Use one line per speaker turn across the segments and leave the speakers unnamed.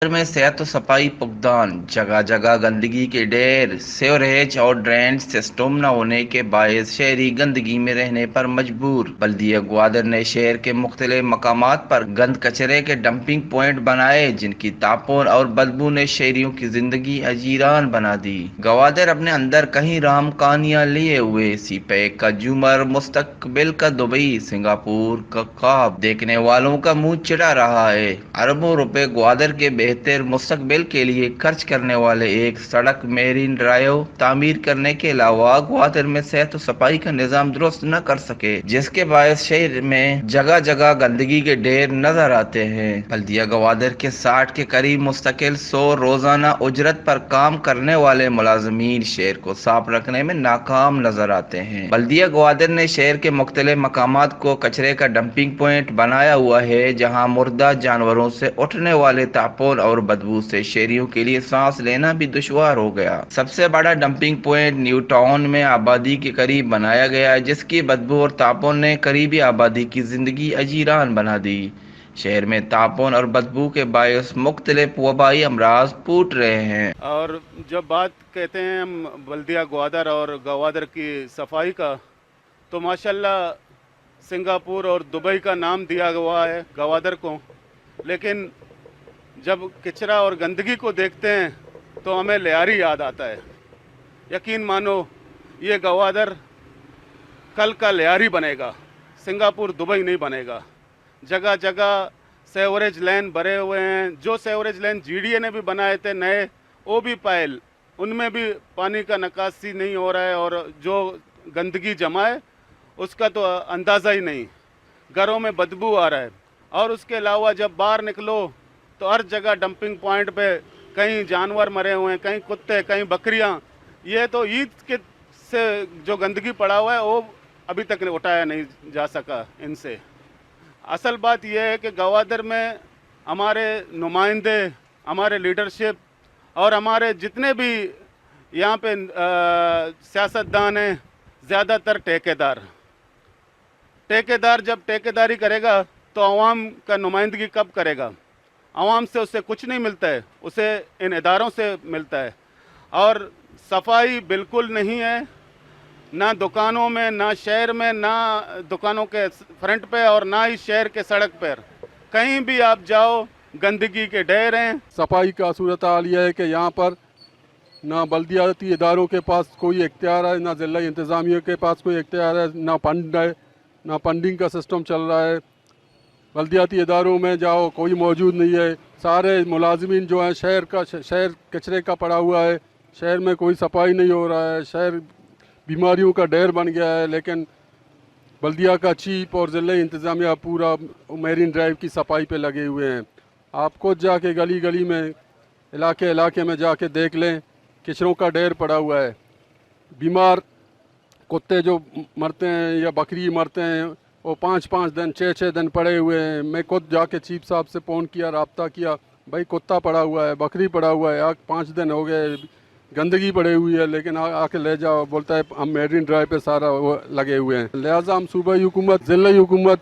में सेहत और सफाई पुगदान, जगह जगह गंदगी के ढेर, सीवरेज और ड्रेन सिस्टम न होने के बायस शहरी गंदगी में रहने पर मजबूर। बल्दिया ग्वादर ने शहर के मुख्तलिफ मकामात पर गंद कचरे के डंपिंग पॉइंट बनाए, जिनकी तापोन और बदबू ने शहरियों की जिंदगी अजीरान बना दी। ग्वादर अपने अंदर कहीं राम कहानियां लिए हुए, सीपैक का झूमर, मुस्तकबिल का दुबई, सिंगापुर का ख्वाब देखने वालों का मुंह चिढ़ा रहा है। अरबों रुपए ग्वादर के बेहतर मुस्तकबिल के लिए खर्च करने वाले एक सड़क मेरीन ड्राइव तामीर करने के अलावा ग्वादर में सेहत और सफाई का निजाम दुरुस्त न कर सके, जिसके बायस शहर में जगह जगह गंदगी के ढेर नजर आते हैं। बल्दिया ग्वादर के 60 के करीब मुस्तकिल 100 रोजाना उजरत पर काम करने वाले मुलाजमीन शहर को साफ रखने में नाकाम नजर आते हैं। बल्दिया ग्वादर ने शहर के मुख्तलिफ मकामात को कचरे का डंपिंग पॉइंट बनाया हुआ है, जहाँ मुर्दा जानवरों से उठने वाले तापोन और बदबू से शहरियों के लिए सांस लेना भी दुश्वार हो गया। सबसे बड़ा डंपिंग पॉइंट न्यू टाउन में आबादी के करीब बनाया गया है, जिसकी बदबू और तापोन ने करीबी आबादी की जिंदगी अजीरान बना दी। शहर में तापोन और बदबू के बायस मुख्तलिफ वबाई अमराज फूट रहे हैं।
और जब बात कहते हैं हम बल्दिया ग्वादर और ग्वादर की सफाई का, तो माशाल्लाह सिंगापुर और दुबई का नाम दिया हुआ है ग्वादर को, लेकिन जब कचरा और गंदगी को देखते हैं तो हमें लियारी याद आता है। यकीन मानो ये ग्वादर कल का लियारी बनेगा, सिंगापुर दुबई नहीं बनेगा। जगह जगह सेवरेज लाइन भरे हुए हैं। जो सेवरेज लाइन जीडीए ने भी बनाए थे नए, वो भी पायल, उनमें भी पानी का निकासी नहीं हो रहा है, और जो गंदगी जमा है उसका तो अंदाज़ा ही नहीं। घरों में बदबू आ रहा है। और उसके अलावा जब बाहर निकलो तो हर जगह डंपिंग पॉइंट पे कहीं जानवर मरे हुए हैं, कहीं कुत्ते, कहीं बकरियां। ये तो ईद के से जो गंदगी पड़ा हुआ है वो अभी तक उठाया नहीं जा सका इनसे। असल बात यह है कि ग्वादर में हमारे नुमाइंदे, हमारे लीडरशिप और हमारे जितने भी यहाँ पे सियासतदान हैं, ज़्यादातर ठेकेदार जब ठेकेदारी करेगा तो अवाम का नुमाइंदगी कब करेगा? अवाम से उससे कुछ नहीं मिलता है, उसे इन इदारों से मिलता है। और सफाई बिल्कुल नहीं है, ना दुकानों में, ना शहर में, ना दुकानों के फ्रंट पे और ना ही शहर के सड़क पर। कहीं भी आप जाओ गंदगी के ढेर हैं।
सफाई का सूरत हाल यह है कि यहाँ पर ना बल्दियाती इदारों के पास कोई इख्तियार है, ना ज़िला इंतज़ामिया के पास कोई इख्तियार है, ना फंड है, ना फंडिंग का सिस्टम चल रहा है। बल्दियाती इदारों में जाओ कोई मौजूद नहीं है। सारे मुलाजमीन जो हैं शहर कचरे का पड़ा हुआ है। शहर में कोई सफाई नहीं हो रहा है। शहर बीमारियों का ढेर बन गया है। लेकिन बल्दिया का चीफ और ज़िला इंतज़ामिया पूरा मेरीन ड्राइव की सफाई पे लगे हुए हैं। आप खुद जाके गली गली में, इलाके में जाके देख लें, कचरों का ढेर पड़ा हुआ है। बीमार कुत्ते जो मरते हैं या बकरी मरते हैं, वो 5-5 दिन 6-6 दिन पड़े हुए हैं। मैं खुद जाके चीफ साहब से फ़ोन किया, रब्ता किया, भाई कुत्ता पड़ा हुआ है, बकरी पड़ा हुआ है, 5 दिन हो गए, गंदगी पड़ी हुई है, लेकिन आके ले जाओ। बोलता है हम मेरीन ड्राइव पे सारा वो लगे हुए हैं। लिहाजा हम सूबाई हुकूमत, ज़िला हुकूमत,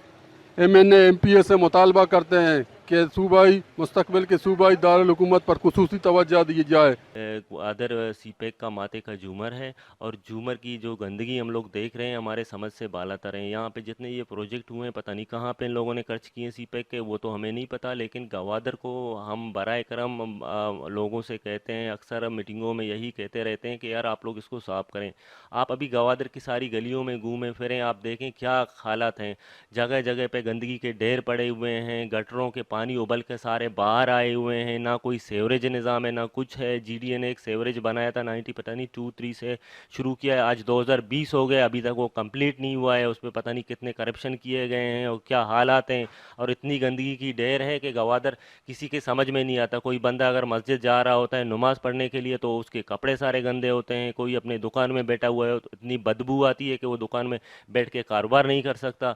MNA MPA से मुतालबा करते हैं कि सूबाई मुस्तकबिल के सूबाई दारुल हुकूमत पर खुसूसी तवज्जो दी जाए।
ग्वादर सीपैक का माथे का झूमर है, और झूमर की जो गंदगी हम लोग देख रहे हैं हमारे समझ से बालातर है। यहाँ पे जितने ये प्रोजेक्ट हुए हैं, पता नहीं कहाँ पे इन लोगों ने खर्च किए सीपैक के, वो तो हमें नहीं पता। लेकिन ग्वादर को हम बराए करम लोगों से कहते हैं, अक्सर मीटिंगों में यही कहते रहते हैं कि यार आप लोग इसको साफ़ करें। आप अभी ग्वादर की सारी गलियों में घूमें फिरें, आप देखें क्या हालात हैं। जगह जगह पे गंदगी के ढेर पड़े हुए हैं, गटरों के पानी उबल के सारे बाहर आए हुए हैं, ना कोई सेवरेज निज़ाम है, ना कुछ है। जीडीए ने एक सेवरेज बनाया था 1923 से शुरू किया है, आज 2020 हो गए, अभी तक वो कंप्लीट नहीं हुआ है। उस पर पता नहीं कितने करप्शन किए गए हैं और क्या हालात हैं। और इतनी गंदगी की ढेर है कि ग्वादर किसी के समझ में नहीं आता। कोई बंदा अगर मस्जिद जा रहा होता है नमाज़ पढ़ने के लिए, तो उसके कपड़े सारे गंदे होते हैं। कोई अपने दुकान में बैठा हुआ है तो इतनी बदबू आती है कि वो दुकान में बैठ के कारोबार नहीं कर सकता।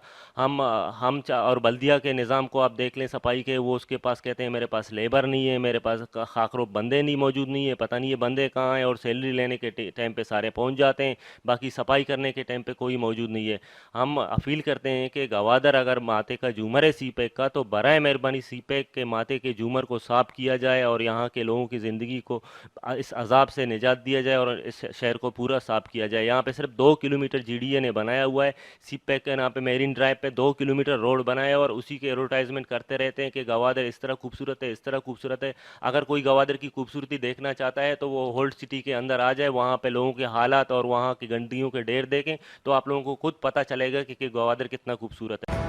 और बल्दिया के निज़ाम को आप देख लें, सफाई के वो उसके पास कहते हैं मेरे पास लेबर नहीं है, मेरे पास खाकरों बंदे नहीं मौजूद नहीं है, पता नहीं ये बंदे कहाँ हैं, और सैलरी लेने के टाइम पे सारे पहुंच जाते हैं, बाकी सफाई करने के टाइम पे कोई मौजूद नहीं है। हम अपील करते हैं कि गवादर अगर माते का झूमर है सीपैक का, तो बराए मेहरबानी सीपैक के माते के झूमर को साफ किया जाए और यहाँ के लोगों की ज़िंदगी को इस अजाब से निजात दिया जाए और इस शहर को पूरा साफ किया जाए। यहाँ पे सिर्फ 2 किलोमीटर जीडीए ने बनाया हुआ है, सीपैक के नाम पे मेरीन ड्राइव पे 2 किलोमीटर रोड बनाया है और उसी के एडवर्टाइजमेंट करते रहते हैं कि गवादर इस तरह खूबसूरत है, इस तरह खूबसूरत है। अगर कोई गवादर की खूबसूरती देखना चाहता है तो वो होल्ड सिटी के अंदर आ जाए, वहाँ पे लोगों के हालात और वहाँ की गंदगियों के ढेर देखें, तो आप लोगों को खुद पता चलेगा कि गवादर कितना खूबसूरत है।